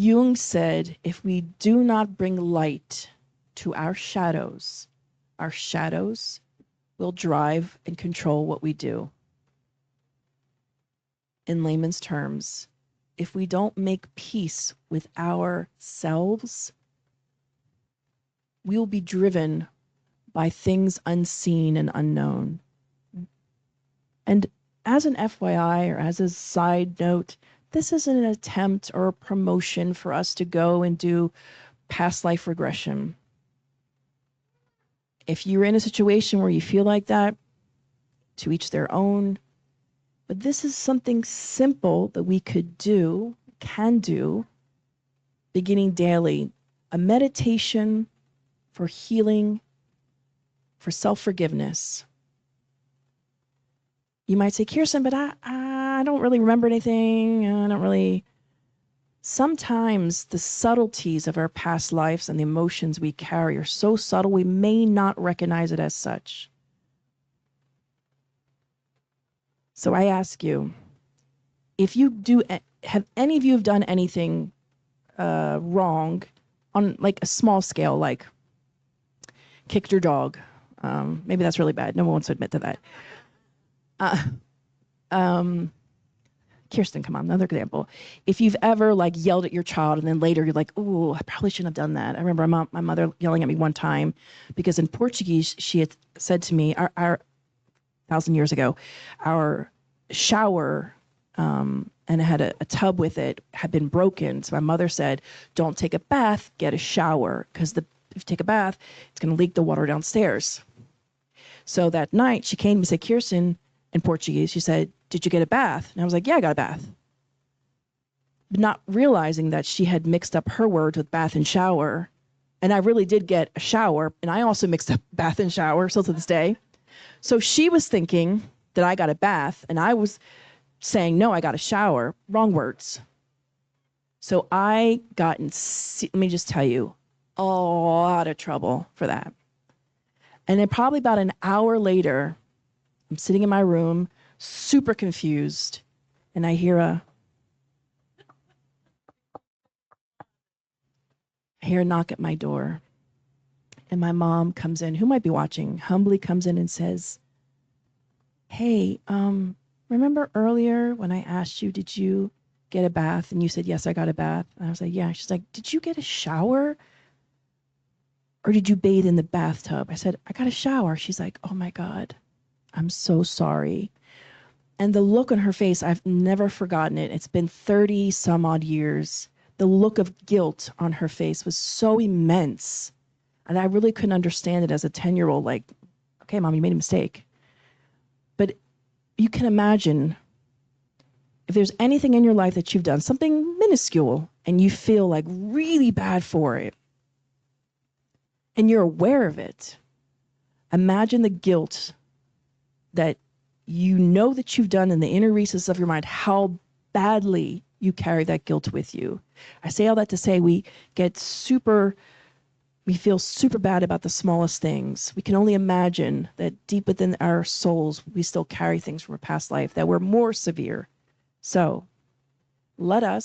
Jung said, if we do not bring light to our shadows will drive and control what we do. In layman's terms, if we don't make peace with ourselves, we will be driven by things unseen and unknown. And as an FYI, or as a side note, this isn't an attempt or a promotion for us to go and do past life regression. If you're in a situation where you feel like that, to each their own. But this is something simple that we can do, beginning daily. A meditation for healing, for self-forgiveness. You might say, Kirsten, but I don't really remember anything. I don't really. Sometimes the subtleties of our past lives and the emotions we carry are so subtle we may not recognize it as such. So I ask you, if you do, have any of you have done anything wrong on like a small scale, like kicked your dog? Maybe that's really bad. No one wants to admit to that. Kirsten, come on, another example. If you've ever like yelled at your child and then later you're like, ooh, I probably shouldn't have done that. I remember my mother yelling at me one time because in Portuguese, she had said to me, our 1,000 years ago, our shower, and it had a tub with it, had been broken. So my mother said, don't take a bath, get a shower, because if you take a bath, it's going to leak the water downstairs. So that night, she came to me and said, Kirsten, in Portuguese, she said, did you get a bath? And I was like, yeah, I got a bath. But not realizing that she had mixed up her words with bath and shower. And I really did get a shower, and I also mixed up bath and shower, still to this day. So she was thinking that I got a bath, and I was saying, no, I got a shower. Wrong words. So I got in, let me just tell you, a lot of trouble for that. And then probably about an hour later, I'm sitting in my room, super confused, and I hear a knock at my door. And my mom comes in, who might be watching, humbly comes in and says, hey, remember earlier when I asked you, did you get a bath? And you said, yes, I got a bath. And I was like, yeah. She's like, did you get a shower? Or did you bathe in the bathtub? I said, I got a shower. She's like, oh my God, I'm so sorry. And the look on her face, I've never forgotten it. It's been 30 some odd years. The look of guilt on her face was so immense. And I really couldn't understand it as a 10-year-old, like, okay, Mom, you made a mistake. But you can imagine if there's anything in your life that you've done, something minuscule, and you feel like really bad for it, and you're aware of it, imagine the guilt that you know that you've done in the inner recesses of your mind, how badly you carry that guilt with you. I say all that to say we feel super bad about the smallest things. We can only imagine that deep within our souls, we still carry things from a past life that were more severe. So let us